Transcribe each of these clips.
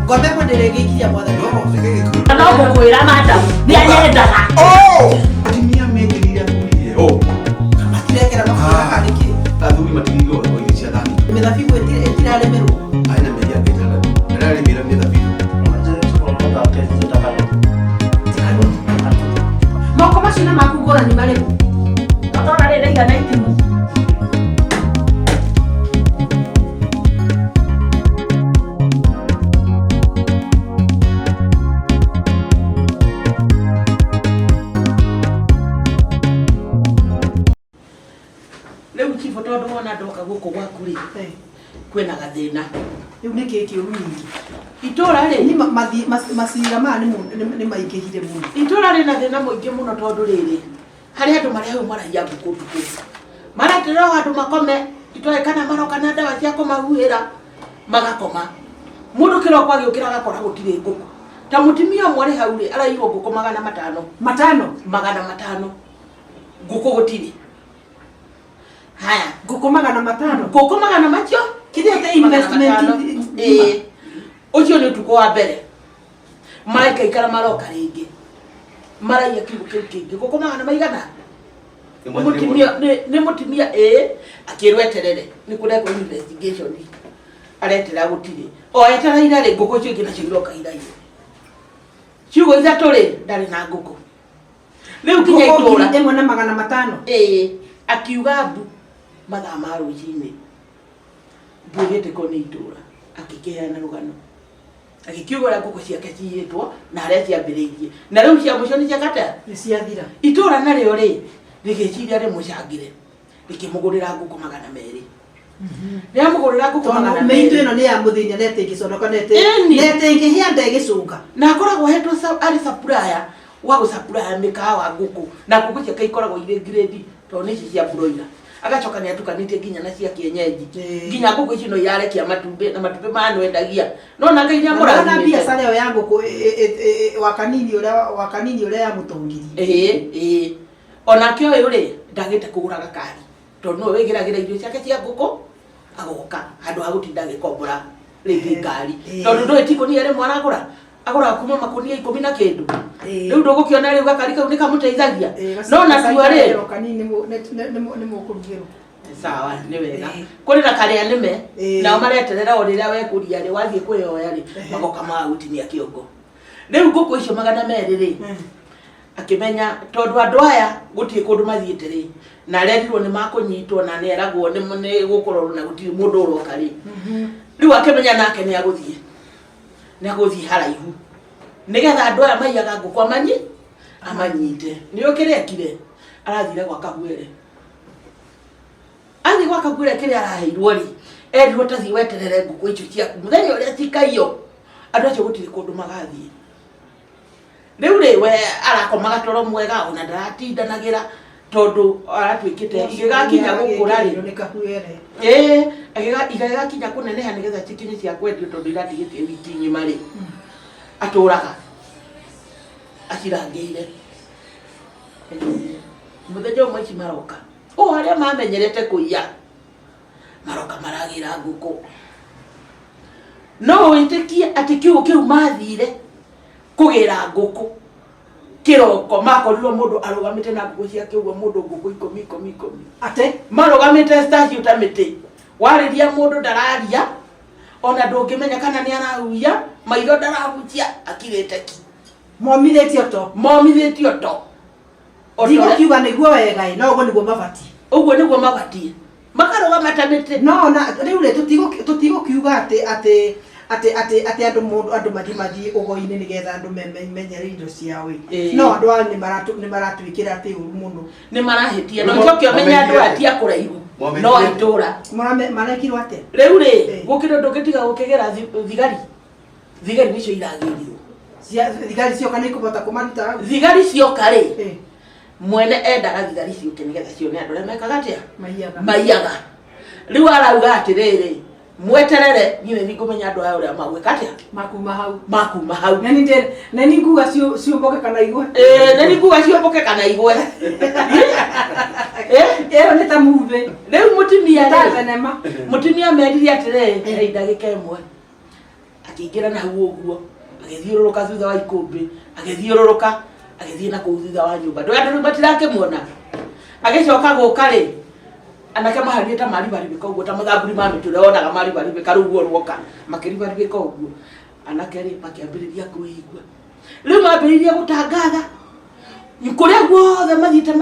ngombe ko ndĩrĩgĩikia mwathani no ngũkwĩra madam nĩanyendaga atimia mekĩrire kũrire matirekera mabuta karĩkĩ athuri matigirwo oithi cia thani mĩthabibũ ĩtiraremerwo aina meria ngĩtara ndararĩmĩra mĩthabibũ moko macio na maku ngũrani marĩkũ notona rĩrĩ igana itimu rĩu chifu tondũ wona ndoka gũkũ gwaku rĩ kwĩna gathĩna rĩu nĩ kĩĩ kĩũru nyingĩ itũra rĩ macira maya nĩ maingĩhire mũno itũra rĩ na thĩna mũingĩ mũno tondũ rĩrĩ harĩ andũ marĩa hau maraiya ngũkũ ndukũ maraterera andũ makome itoe kana maroka na ndawa cia kũmahuhĩra magakoma mũndũ kĩroko agĩũkĩra agakora gũtirĩ ngũkũ ta mũtumia ũmwe rĩ hau rĩ araiywo ngũkũ 500 ngũkũ gũtirĩ haya ngũkũ 500 ngũkũ 500 macio kithete investment ucio nĩ ũtukũ wa mbere maraikaikara maroka rĩngĩ maraiya kiugo kĩu kĩngĩ ngũkũ 100 maigana nĩ mũtumia akĩrwo eterere nĩ kũrekwo investigation aretera gũtirĩ o etereire rĩ ngũkũ icio ingĩ nacio iroka iraiywo ciugo ithatũ rĩ ndarĩ na ngũkũ rĩu kinya itũra ĩmwe na 500 akiuga mbu mathaa ma rũcinĩ mbũgĩte ko nĩ itũra akĩkĩheana rũgano agĩkiuga ũrĩa ngũkũ ciake ciyĩtwo na harĩa ciambĩrĩirie na rĩu cia mũico nĩ ciakata nĩ ciathira itũra narĩo rĩ rĩgĩciria rĩmũcangĩre rĩkĩmũgũrĩra ngũkũ 200 rĩamũgũrĩra ngũkũ 200 mĩitũ ĩno nĩ ya mũthenya nete ĩgĩconoka nete ĩngĩhĩa ndegĩcũnga na akoragwo hetwo arĩ supplier wa gũsupply mĩkawa ngũkũ na ngũkũ ciake ikoragwo irĩ grade tondũ nĩ ici cia broiler agacoka nĩ atukanĩtie nginya na cia kienyeji nginya ngũkũ ici no yarekia matumbĩ na matumbĩ manwendagia no na ngai nĩ amũrathimĩte na biacara ĩyo ya ngũkũ wa kanini ũrĩa ya mũtongirie onake ũyũ rĩ ndagĩte kũgũra gakari tondũ no wĩgĩragĩra irio ciake cia ngũkũ agoka handũ ha gũtinda agĩkombora rĩngĩ ngari tondũ ndũĩ tikũnia rĩmwe aragũra agora kuma makonia 10 na kĩndũ rĩu ndũgũkĩona rĩu gakari kau nĩ kamũteithagia no na tuo rĩ kanini nĩ mũkũrugĩrwo sawa nĩ wega kũrĩ na karĩa nĩme nao mareterera o rĩrĩa wekũria rĩ wathiĩ kwĩyoya rĩ magoka magũtinia kĩongo rĩu ngũkũ icio 200 rĩ akĩmenya tondũ andũ aya gũtirĩ kũndũ mathiĩte rĩ na arerirwo nĩ makũnyitwo na nĩ eragwo nĩ gũkorwo na gũtirĩ mũndũ ũroka rĩ rĩu akĩmenya nake nĩ agũthiĩ haraihu nĩgetha andũ aya maiyaga ngũkũ amanyite nĩ ũkĩrekire arathire gwa Kagwere athi gwa Kagwere kĩrĩa araheirwo rĩ erirwo tathi weterere ngũkũ icio ciaku mũthenya ũrĩa cikaiyo andũ acio gũtirĩ kũndũ magathiĩ rĩu rĩ we arakomaga toro mwega ona ndaratindanagĩra tondũ aratuĩkĩte igĩgakinya gũkũra rĩ igĩgakinya kũneneha nĩgetha cikinye cia kwendio tondũ iratigĩtie wiki ng'ima rĩ atũraga acirangĩire mũthenya ũmwe ici maroka arĩa mamenyerete kũiya maroka maragĩra ngũkũ no wĩtĩkie atĩ kiugo kĩu mathire kũgĩra ngũkũ kĩroko makorirwo mũndũ arũgamĩte na ngũkũ ciake ũguo mũndũ ngũkũ 10 ate marũgamĩte statue ta mĩtĩ warĩria mũndũ ndararia ona ndũngĩmenya kana nĩ arahuia maitho ndarahutia akirĩte ki momithĩtio to Ndigo kiuga nĩguo wega no ũguo nĩguo mabatie makarũgama ta mĩtĩ no na rĩu rĩ tũtigũkiuga atĩ andũ mathiĩ ũgo-inĩ nĩgetha andũ menyere indo ciao no andũ aya nĩ maratwĩkĩra atĩ ũru mũno nĩ marahĩtia no njokio menya andũ atia kũraihu no itũra marekirwo atĩa rĩu rĩ gũkĩrĩ ndũngĩtiga gũkĩgera thigari nĩcio iragĩrirwo thigari cioka nĩ ikũbota kũmaruta thigari cioka rĩ mwene endaga thigari ciũke nĩgetha cione andũ arĩa mekaga atĩa maiyaga rĩu arauga atĩrĩrĩ mweterere niĩ nĩ ngũmenya andũ aya ũrĩa magwĩka atĩa makuma hau na nĩ nguga ciũmboke kana igwe nĩ nguga ciũmboke kana igwe ĩyo nĩ ta movie rĩu mũtumia merire atĩrĩrĩ ndagĩka ĩmwe akĩingĩra na hau ũguo agĩthiũrũrũka thutha wa ikũmbĩ agĩthiũrũrũka agĩthiĩ na kũu thutha wa nyũmba andũ matirakĩmuona agĩcoka gũka rĩ anake maharĩte maribaribĩka ũguo ta mũthamburi ma mĩtũrĩ onaga maribaribĩka rĩu guo ruoka makĩribaribĩka ũguo anake rĩ makĩambĩrĩria kwĩigua rĩu mambĩrĩria gũtangatha kũrĩa guothe mathiĩte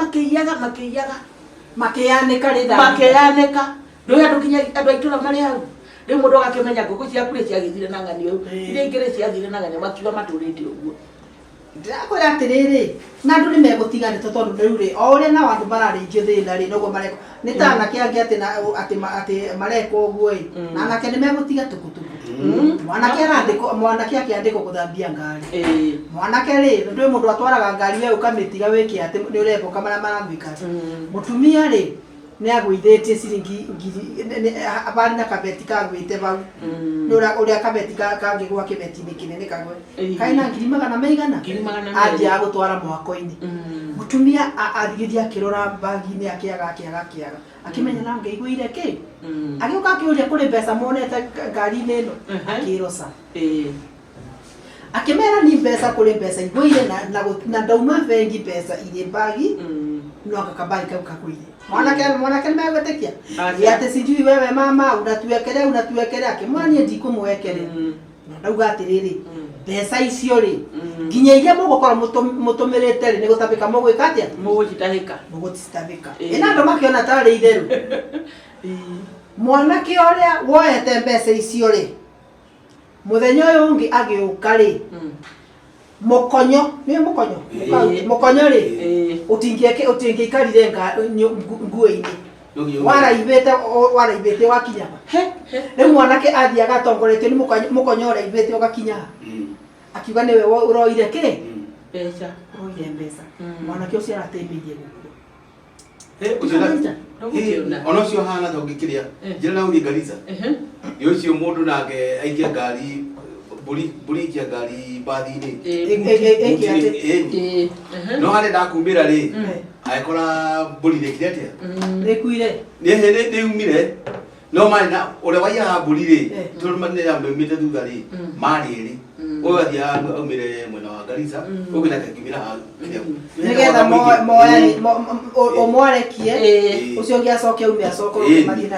makĩyanĩka ndũĩ andũ kinya andũ a itũra marĩ hau rĩu mũndũ agakĩmenya ngũkũ ciaku rĩ ciagĩthire na ng'ani ũyũ iria ingĩ rĩ ciathire na ng'ani makiuga matũrĩte ũguo ndĩrakwĩra atĩrĩrĩ na andũ nĩ megũtiganĩte tondũ rĩu rĩ o ũrĩa nao andũ mararĩithio thĩna rĩ noguo mareko nĩ ta anake angĩ atĩ mareko ũguo ĩ na anake nĩ megũtiga tukutuku mwanake akĩandĩkwo gũthambia ngari mwanake rĩ ndũĩ mũndũ atwaraga ngari we ũkamĩtiga wĩke atĩ nĩ ũreka marĩa maramwĩka mũtumia rĩ nĩ agũithĩtie ciringi bari na kabeti kagwĩte bau ũrĩa kabeti kangĩgwa kĩbeti-inĩ kĩnene kagwe kaina 200 anjia gũtwara mwako-inĩ mũtumia athigithia akĩrora bagi-inĩ akĩaga akĩmenya na ngĩiguire kĩ agĩũka akĩũria kũrĩ mbeca monete ngari-inĩ ĩno akĩroca akĩmera ni mbeca kũrĩ mbeca igũire na ndauma bengi mbeca irĩ bagi no akabagi kau kakuire mwanake nĩ megwĩtĩkia atĩ sijui wewe mama unatuekere akĩmwania ndikũmwekere na ndauga atĩrĩrĩ mbeca icio rĩ nginya iria mũgũkorwo mũtũmĩrĩte rĩ nĩ gũtabĩka mũgwĩka atĩa mũgũcitabĩka ĩna andũ makĩona tarĩ itherũ mwanake ũrĩa woete mbeca icio rĩ mũthenya ũyũ ũngĩ agĩũka rĩ mũkonyo mũkonyo rĩ ũtingĩikarire nguo-inĩ waraibĩte wakinya rĩu mwanake athiĩ agatongoretio nĩ mũkonyo ũraibĩte ũgakinya akiuga nĩwe ũroire kĩ ũroire mbeca mwanake ũcio aratĩmbĩirie ona ũcio hana ta ũngĩkĩrĩa njĩra na ũthiĩ Garissa ũcio mũndũ nake aikia ngari mbũri ikia ngari mbathi-inĩ no harĩ ndakumbĩra rĩ agĩkora mbũri rĩkire atĩa nĩyumire no marĩ na ũrĩa waiyaga mbũri rĩ tondũ maumĩte thutha rĩ marĩ erĩ ũyũ athiaga aumĩre mwena wa Garissa ũngĩ nake akiumĩra nĩgetha ũmwarekie ũcio ũngĩ acoke aume acoke mathiĩ na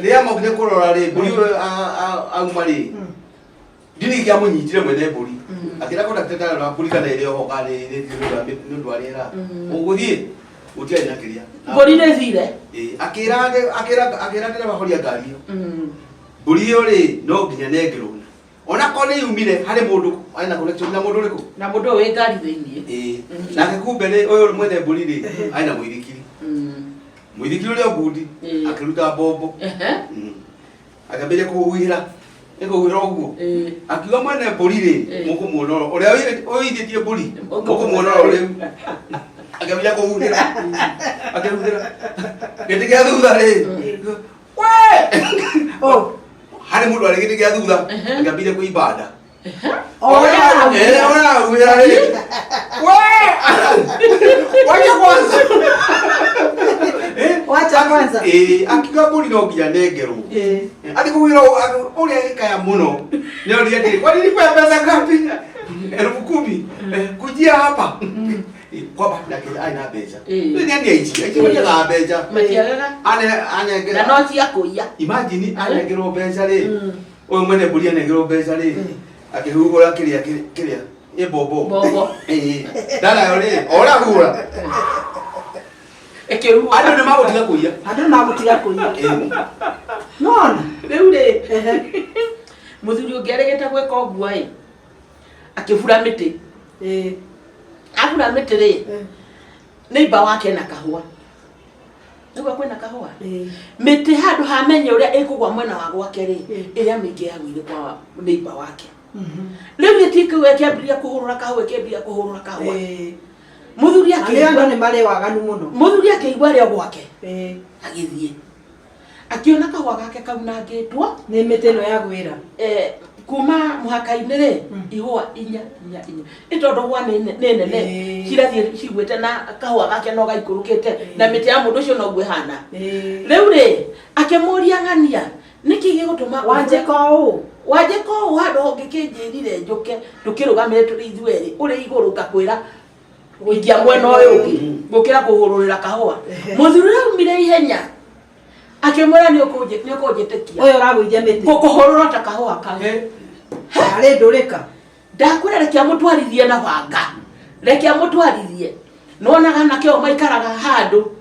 rĩrĩa mokire kũrora rĩ mbũri ũyũ auma rĩ ndirigia mũnyitire mwene mbũri akĩra kondakta na mbũri kana ĩrĩ oho kana nĩ ũndũ wa rĩera ũgũthiĩ ũtiarĩ na kĩrĩa mbũri nĩ thire akĩra ndereba horia ngari ĩyo mbũri ĩyo rĩ no nginya nengerwo ona ko nĩ yumire harĩ mũndũ arĩ na connection na mũndũ ũrĩkũ na mũndũ ũyũ wĩ ngari thĩinĩ nake kumbe rĩ ũyũ mwene mbũri rĩ arĩ na mũithikiri ũrĩa ngundi akĩruta mbombo akambĩrĩria kũhuhĩra ũguo akiuga mwene mbũri rĩ mũkũmuonora ũrĩa ũithĩtie mbũri mũkũmuonora rĩu akambĩrĩria kũhuhĩra gĩtĩ gĩa thutha rĩ harĩ mũndũ arĩ gĩtĩ gĩa thutha akambĩrĩria kũimba nda ũrahuhĩra rĩ wacha kwanza akiuga mbũri no nginya nengerwo atĩ kũhuhĩra ũrĩa gĩkaya mũno nĩoria ndĩrĩ kwani nipe pesa ngapi 10,000 kujia hapa kwamba aina mbeca nĩ aici matiagaga mbeca na no cia kũiya imagine anengerwo mbeca rĩ ũyũ mwene mbũri anengerwo mbeca rĩ akĩhũgũra kĩrĩa ĩ mbombo ndanayo rĩ orahũra andũ nĩ magũtiga kũiya nona rĩu rĩ mũthuri ũngĩ arĩgĩte gwĩka ũguo ĩ akĩbura mĩtĩ abura mĩtĩ rĩ neighbor wake na kahũa nĩguo kwĩna kahũa mĩtĩ handũ hamenye ũrĩa ĩkũgwa mwena wa gwake rĩ ĩrĩa mĩingĩ yagũire kwa neighbor wake rĩu gĩtĩ kĩu kĩambĩrĩria kũhũrũra kahũa mũthuri akĩigua rĩo gwake agĩthiĩ akiona kahũa gake kaunangĩtwo nĩ mĩtĩ ĩno ya gwĩra kuma mũhaka-inĩ rĩ ihũa 4 ĩtondũ hũa nĩ nene cirathiĩ cigwĩte na kahũa gake no gaikũrũkĩte na mĩtĩ ya mũndũ ũcio noguo ĩhana rĩu rĩ akĩmũria ng'ania nĩkĩ gĩgũtũma wanjĩka ũũ wajeko wado ngikinjirire njuke ndukirugamire turi ithueri uri iguru ngakwira ingia mwena uyu ungi gukira kuhururira kahua muthuri umire ihenya akimwira ni ukujitekia uyu uragwithia miti kuhurura ta kahua kage ari ndurika ndakwira rekia mutwarithie na banga rekia mutwarithie nonaga nakio maikaraga handu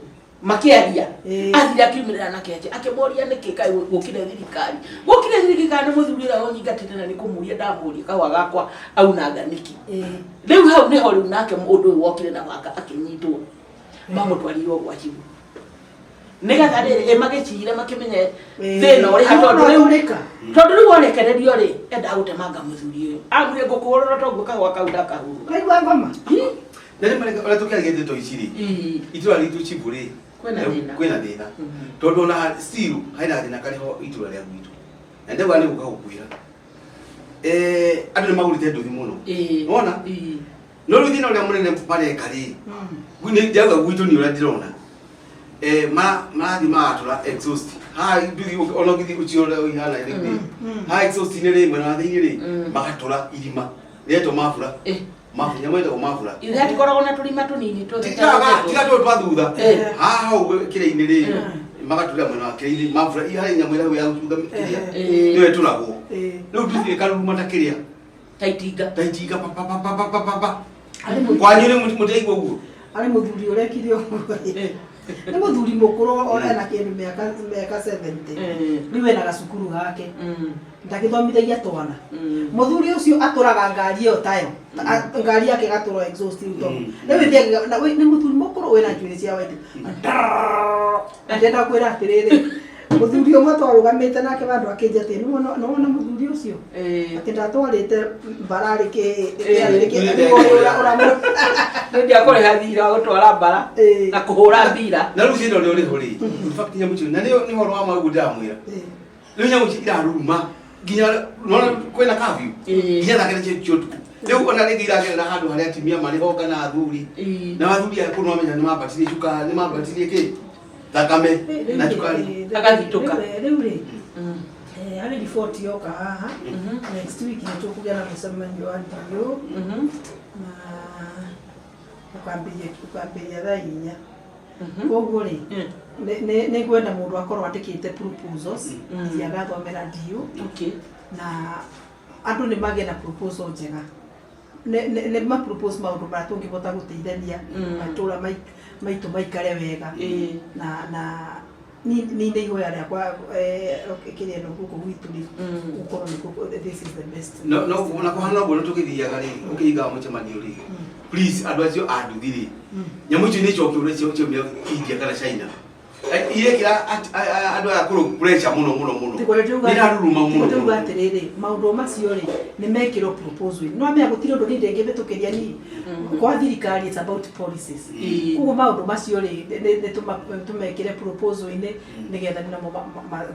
makiaria athira kiumirira na keje akimoria nikikai gukire thirikari muthurira onyingatite na nikumuria ndamuria kawa gakwa au na ganiki riu hau niho riu nake mundu wokire na banga akinyitwo mamutwarirwo gwa chibu nigatha riri magicire makimenye thina uri hatondu riu worekererio ri enda gutemanga muthuri uyu amure ngukurora tongu kawa kauda kahuru kaigwa ngoma nani mareka ora tukiagete to iciri itura ritu chibu ri kwena thina tondu na still haina thina kariho itura ria gwitu ende wani gukagukwira andu ni magurite nduthi muno wona no ru thina ria munene pare kari gwini jaga gwitu ni ura ndirona marathi matura exhaust ha nduthi ono githi uchiora ihana ile ha exhaust ni ri mwena thiini ri magatura irima reto mafura mafunya mwenda kumafura ile atikoragwo na tulima tunini to tiga to twathutha haha kire-ini ri magatura mwena wa kire-ini mafura ihari nyamwira we yagutuga niwe turagwo riu nduthi karuma ta kiria taitinga pa kwanyu ni muteigwo guo ari muthuri urekire uguo ni muthuri mukuru ora na kindu miaka 70 riwe na gacukuru gake ndagithomithagia twana muthuri ucio aturaga ngari iyo tayo ngari yake gaturo exhaust uto ni muthuri mukuru wena njwiri cia wetu ndenda kwira atiriri muthuri umwe twarugamite nake bandu akinja ati no muthuri ucio ati ndatwarite mbarari ke ndio akore hathira gutwara mbara na kuhura mbira na rucindo rio ri huri in fact nyamuchu na ni horo wa magu ndamwira riu nyamuchu iraruma ginya nona kwena kavyu ginya thakire chotu riu ona ringi iragerera handu haria atimia mari hoka na athuri na athuri aku no menya ni mabatirie cuka ni mabatirie ki thakame na cukari akathituka riu ri ari report yoka haha next week nitukugia na mcemanio wa ndio na ukambiria thainya koguo ri ne gwenda mundu akorwo atikite proposals cia gathomera ndio na andu ni magena proposal njega ne ma propose maundu ma tungibota guteithania matura maitu maikare wega na ni ihoya riakwa kiri no guku gwitu ri ukorwo ni this is the best no na kuhana guo tukithiaga ri ukiiga mucemanio ri please andu acio anduthiri nyamu icio ni cokio uri cio mia India kana China ile kila andu akuru pressure muno ni naruruma muno tuga atiriri maundu macio ri ni mekiro proposal no amya gutiro ndo ndenge ngibitukiria ni kwa thirikari it's about policies kugo maundu macio ri ne tumekire proposal ine nigetha namo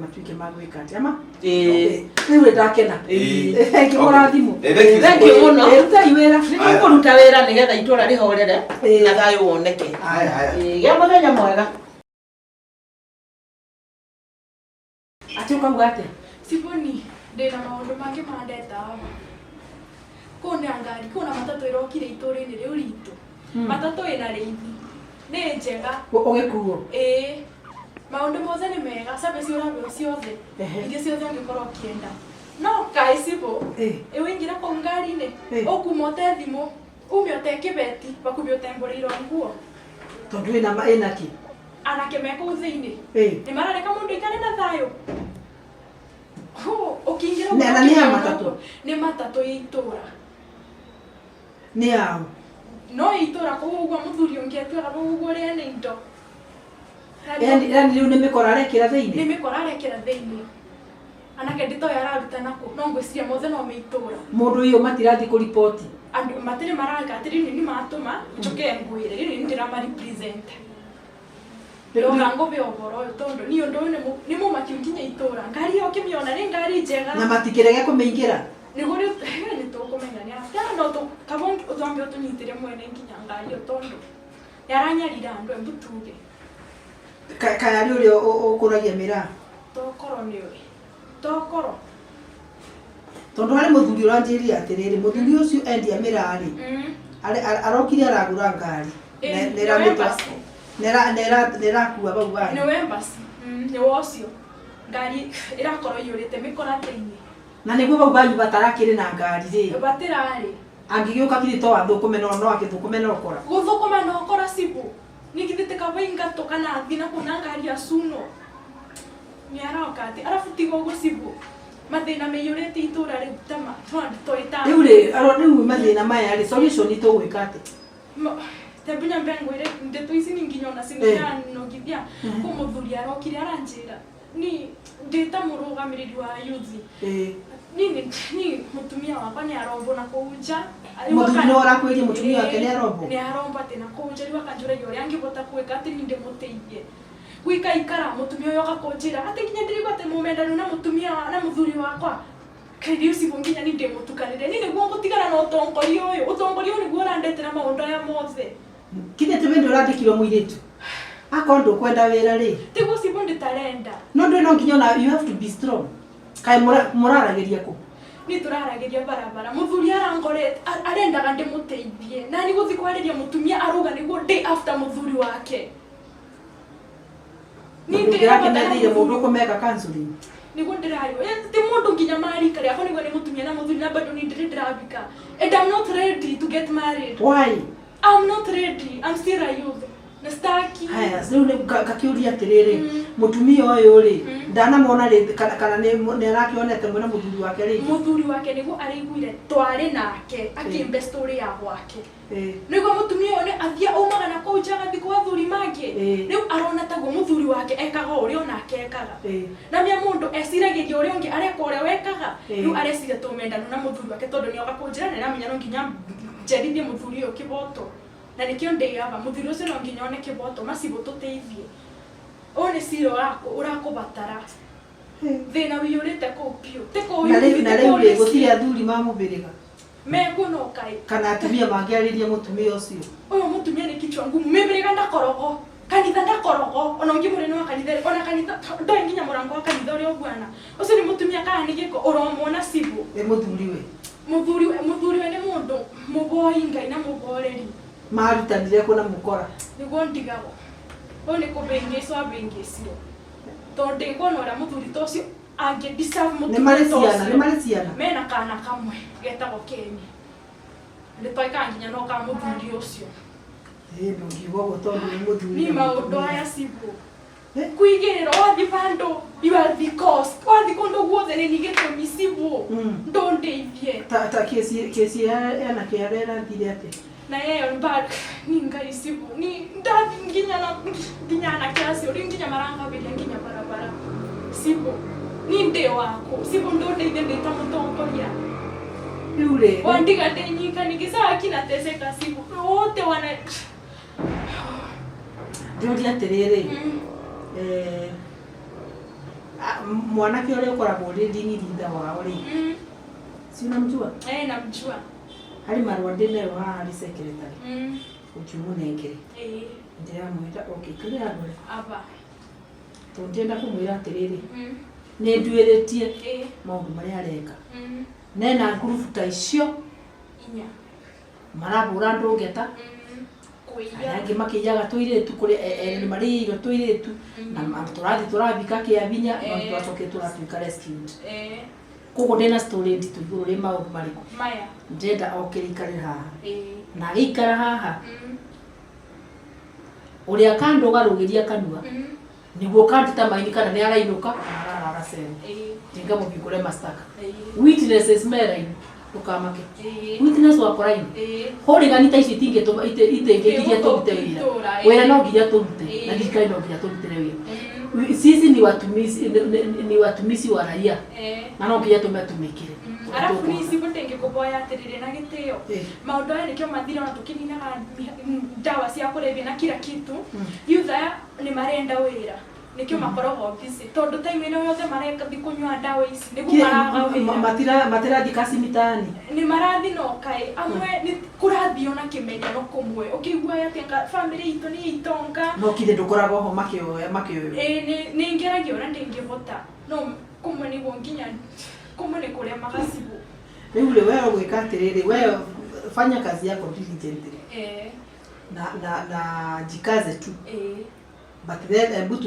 matuike magwika ama niwe ndakena thank you murathimu thank you muno utaiwera ni kuruta wera nigetha itura rihorere na thayo woneke ya muthenya mwega atuka ngate siboni ndina maundu mangi mandeta kuna ngari kuna matatu irokire itori-ini riu ritu matatu ina reithi ni njega ugikuo maundu mothe ni mega service urabio ciothe iria ciothe ungikorwo kienda no kai sibo wingira kwa ngari-ini ukumote thimu umiote kibeti bakubio temboreiro nguo tondu ina ki anake meko thiini ni marareka mundu ikane na thayo ukiingira ni matatu itura ni ao no itura kuugwa muthuri ungietwara kuugwa ri ene indo yani riu ni mikora rekira thiini ni mikora rekira thiini anake ndito yararuta nako no ngwiciria mothe no meitura mundu uyu matirathi ku report andu matire maraka atiri ni matuma njuke ngwire ni ndira ma represent Logango biogoro tondo ni ondo ni mu makiunginya itura ngari yo kimiona ni ngari njega na matikirege kumingira ni gori ni to kumenya ni after no to kabon utambe otunyitire mwene nginya ngari yo tondo yaranyarira andu embutuge kayari uri ukuragia mira tokoro ni uri tokoro tondu hari muthuri uranjiri atiriri muthuri ucio endia mirari arokire aragura ngari nera kuwa bau bana ni wembasi ni wocio ngari irakorwo yurite mikorateini na niguo bau banyu batarakiri na ngari ri batirari angigiuka kirito wathukume no agithukume no kora guthukuma no kora sibu nikithite kabainga tokana thina kuna ngari ya suno ni arakati arafu tigo gusibu mathina meyurite itura ri tama toita riu riu mathina maya ri solution ito gwikate tebunya mbengwire ndeto ici ninginyona sinia nogithia kumuthuri arokire aranjira ni ndita murugamiriri wa youth ni mutumia wakwa ni arombo na kuja muthuri no arakwirie mutumia wake ni arombo ni arombo tena kuja riwa kanjura yori angibota kweka ati ninde muteithie gwika ikara mutumia uyo gakonjira ati kinya ndiri bate mumendano na mutumia na muthuri wakwa kiri usigonginya ninde mutukanire nini guo gutigana no tongori uyu ni guo randetera maundu ya mothe kine tebendo radikiro muiritu akondo kwenda wira ri tigo sibondi talenda no ndo no nginyona you have to be strong kai murarageria ku ni turarageria barabara muthuri arangore arendaga ndimuteithie na ni guthikwareria mutumia aruga niguo day after muthuri wake ni ndirakenethire mundu kumeka counseling niguo ndirayo ti mundu nginya marika ria niguo ni mutumia na muthuri na bado ni ndiravika and I'm not ready to get married. Why? I'm not ready. I'm still a youth. Nastaki. Haya, riu ni kakiuria atiriri mutumia uyu ri ndana mona ri kana ni arakionete mwena muthuri wake ri muthuri wake niguo araiguire twari nake akimbe story ya gwake niguo mutumia uyu athia umaga na kujaga thiku athuri mangi riu arona taguo muthuri wake ekaga uria onake ekaga na mia mundu esiragiria uria ungi areka uria wekaga riu arecira tumendano na muthuri wake tondu ni oga kunjira na ramenya no nginya njerithie muthuri uyu kiboto na nikio ndeyaba muthuri ucio no nginya one kiboto macibo tuteithie one siro wako urakubatara thina wiyurite ku pio teko na riu gutiri athuri mamubiriga mekuno kai kana atumia mangiaririe mutumia ucio uyu mutumia ni kichwa ngumu mebiriga ndakorogo kanitha ndakorogo ona ungi mureno wa kanitha ona kanitha ndo nginya murango wa kanitha uri ogwana ucio ni mutumia kana nigiko uromona sibu muthuri we ni mundu muboi ngai na muboreri marutanire kuna mukora niguo ndigago one kubengeswa bengesio tonde ngono ra muthuri tocio ange deserve muthuri tocio ni mareciana mena kana kamwe getagwo Kenya ndi toikanginya no ka muthuri ucio no ngigo gotondu ni muthuri ni maundu aya sibu kuigirira wathi bando iwathi cost wathi kondo guothe ni nigeto misibu ndondeithie ta kesi yana kiarera ndire ate na yeye mbak ni ngai sibu ni ndathi nginya na kiasi uri nginya maranga bile nginya barabara sibu ni nde wako sibu ndondeithie ndita mutongoria yule wandiga denyika nikisa kina teseka sibu wote wana ndio atiriri mwanake ule ukoragwo ri ndini rinda wao ri si unamjua namjua hari marwa ndinayo hari secretary ukimunengere ndiramwita okay kuri agore aba tondenda kumwira atiriri ni nduiretie maundu mari areka nena group ta icio inya marabura ndungeta yangi makijaga tuiretu kuri ni mari iro tuiretu na turabika kiabinya no twacoke turatuika rescued kuko ndena story nditu iguru ri maundu mariku maya ndenda okirikare haha na gikara haha uria kando garugiria kanua niguo kanduta maini kana ni arainuka arara sema tinga mu bikure mastaka witnesses meraini tukamake witness wa koraini hori ganita ici tinge itengegiria turute wira wira no nginya turute na ndikai no nginya turute wira sisi ni watumisi wa raia na no nginya tumetumikire arafu ni sibo tenge kuboya atirire na giteo maundu aya nikio mathira na tukinina dawa cia kurebia na kila kitu yutha ni marenda wira nikio makorogo busy tondu time ino yothe mareka bikunywa dawa ici nigu maraga matira dikasi mitani ni marathi no kai amwe ni kurathio na kimenya no kumwe ukigua ya tenga family itu ni itonga no kide ndukorago ho makio ni ngeragio na ndingivota no kumwe ni nginya kumwe ni kuria magasibu Yule wewe weka atiriri, wewe fanya kazi yako diligently. Na jikaze tu. But then hebu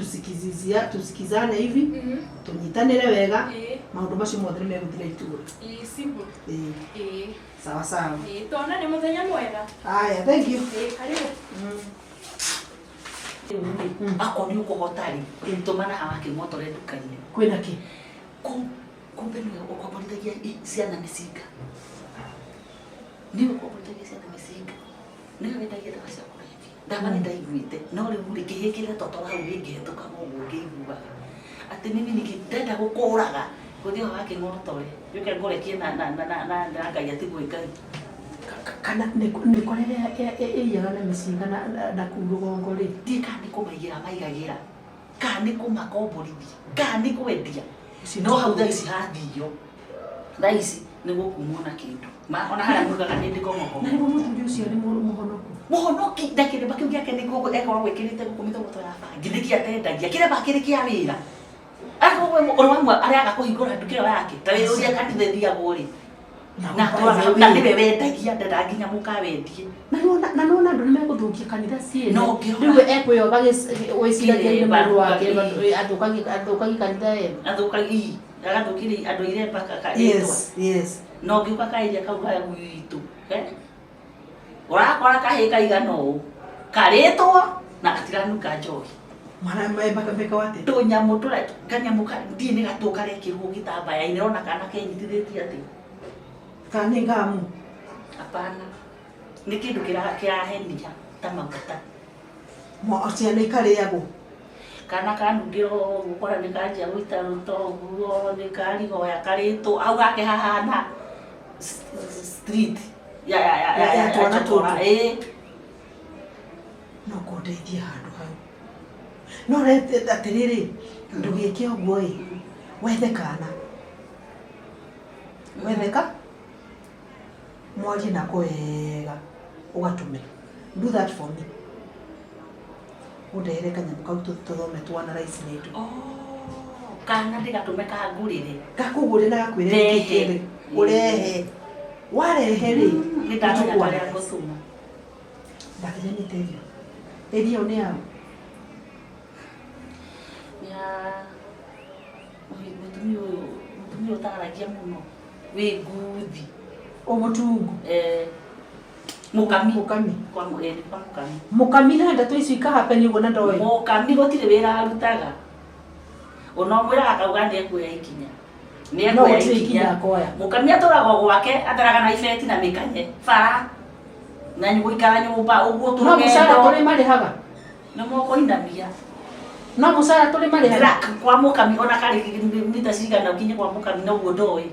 tusikizane hivi. Tunyitanire wega. Maundu macio mothe meguthira ituro. Simple. Sawa sawa. Tona ni muthenya mwega. Haya, thank you. Karibu. Ako ni uko hotari. Ntomana hawake moto redu kanye. Kwena ki? Kumbe ni uko politagia siana misiga. Ni uko politagia siana misiga. Ni wendagia dawa cia kulevya. Dawa ni ndaiguite. No riu ri kihikire toto hau ringi tuka mugu ngiigua. Ati mimi nikitenda gukuraga. Kuthio wake ngorotore. Yuke ngorekie na ngai atigwe ngai. Kana nikorere yaga na misinga na kurugongo ri ndika ni kumaigira maigagira ka ni kumakomborithia ka ni kwendia no hau thaa ici hathio thaa ici ni gukumona kindu ona haria mugaga ni ndikongoko na nigo muthuri ucio ni muhonoki ndakire bakiu giake ni guko ekoro gwikirite gukumita guto ya bangi ndiki atendagia kire bakire kia wira akogwe orwamwa aria agakuhingura ndukiro yake tawe uria kanithethia gori na niwe wendagia ndadanginya mukawendie na nona andu nimeguthukia kanitha ciĩ no riu ekwiyoga wiciragia maru wake athukagi kanitha ye athukagi agathukiri andu iremba yes no ngiuka kairia kau ga gwitu urakora kahika igano karitwo na gatiranuka njohi mara mbaka beka wate to nyamu tura kanyamu ndie ni gatuka rekirwo gitambaya inirona kana kenyitithĩtie ati kane ngamu hapana ni kindu kirahenia ta maguta mo ciana ikariago kana kanugiro gukora ni kanjia guita rutoguo ni karigoya karito au gake hahana street ya twana no kudeithia handu hau no rete atiriri ndugike oguo wethekana wetheka mwaji na kwega ugatume do that for me udere kanyamu kau tuthome twana raisi netu kana ndigatume kangurire gakugurira gakwire kire urehe warehe ri nitanya kare ngusuma ndakije niterio erio ni ao ya mutumio utaragia muno wi nguthi omutungu mukami kwa mukami na ndatu ici ikahapeni ugo na ndoe mukami gotire wira arutaga ono mwira akauga ndi ekuya ikinya ni ekuya ikinya koya mukami aturaga gwake ataraga na ifeti na mikanye fara na nyugo ikara nyumba uguo no musara tuli mari haga no moko inamia no musara tuli mari haga kwa mukami ona kari mita cigana ukinye kwa mukami no guo ndoi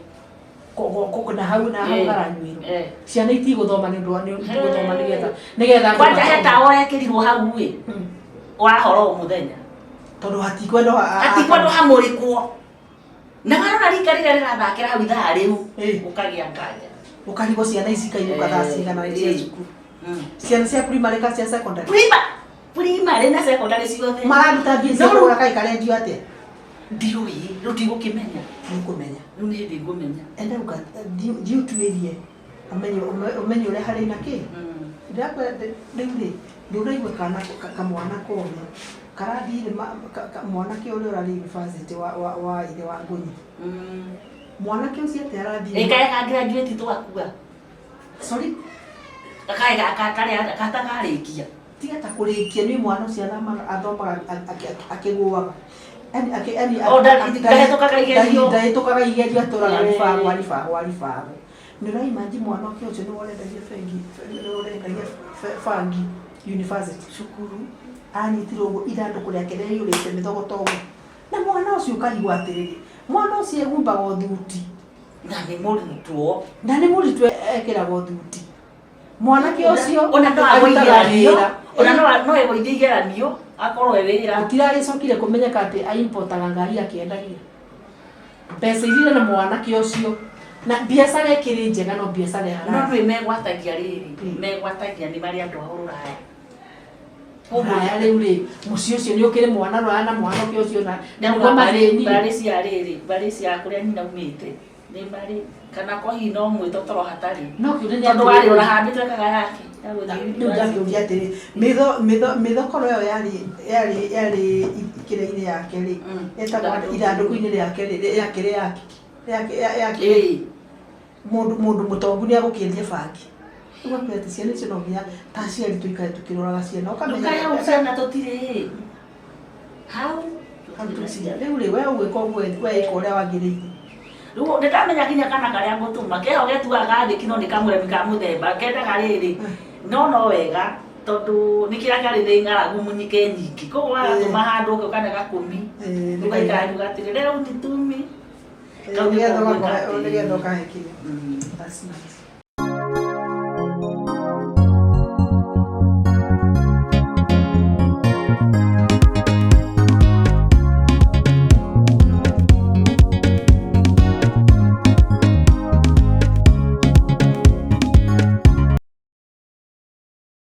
koko na hau garanyuiro ciana itiguthoma ni ndwa ni guthoma nigetha kwanja heta oya kirirwo hau wi wahoro muthenya tondu hatikwendo hamurikwo na marona rikarira rirathakira hau ithaa riu ukagia kanja ukarigo ciana ici kairuka thaa cigana cia cukuru ciana cia primary ka cia secondary primary na secondary ciothe mararuta biacara ura kai karendio atia ndioi rutigo kimenya nikumenya riu ni ndi ngumenya ende uka diutuirie amenye ure hari na ki ndakwa ndiri nduraigwe kana kamwana kome karathire mwana ki uri urari university wa ile wa Ngunyi mwana ki ucio te arathire eka graduate twakua sorry akatagarikia tiga ta kurikia ni mwana ucio athomaga akiguaga ndahitukaga igerio aturaga ribago niraimaji mwana ucio ucio ni worendagia fangi university cukuru anyitirwo uguo ithanduku riake rĩiyũrĩte mĩthogotogo na mwana ũcio ũkarigwo atĩrĩrĩ mwana ũcio egumbaga thuti na nĩ mũrutwo ekĩragwo thuti mwanake ũcio ona no egũithia igeranio akorwo wĩra gũtiragĩcokire kũmenyeka atĩ aimportaga ngari akĩendagia mbeca iria na mwanake ũcio na biacara ĩkĩrĩ njega no biacara ya no ndũĩ megwatagia rĩrĩ megwatagia nĩ marĩ andũ a Rũraya Raya rĩu rĩ mũciĩ ũcio nĩ ũkĩrĩ mwana Rũraya na mwanake ũcio na mbarĩ cia kũrĩa nyina umĩte nĩ marĩ kana kwa hi no mwito toro hatari no kiuria ni tondu wari ora handite kaga yake ndio ndakiuria atiri mithokoro yo yari ikire-ini yake ri etagwa ithanduku-ini riake yake mundu mutongu ni agukiendia bangi ugakwira ati ciana icio no nginya ta ciari tuikare tukiroraga ciana ukamenya usana totire hau riu ri we ugwika uguo weka uria wagiriire riu ndikamenya kinya kana karia ngutuma keho getuaga thiki no nikamuremi ka muthemba kendaga riri no wega tondu nikira kari thi ng'aragu munyike nyingi koguo agatuma handu uke ukana gakumi ugaikara ugatire rero nitumi nigetha ukahe kinya. That's nice.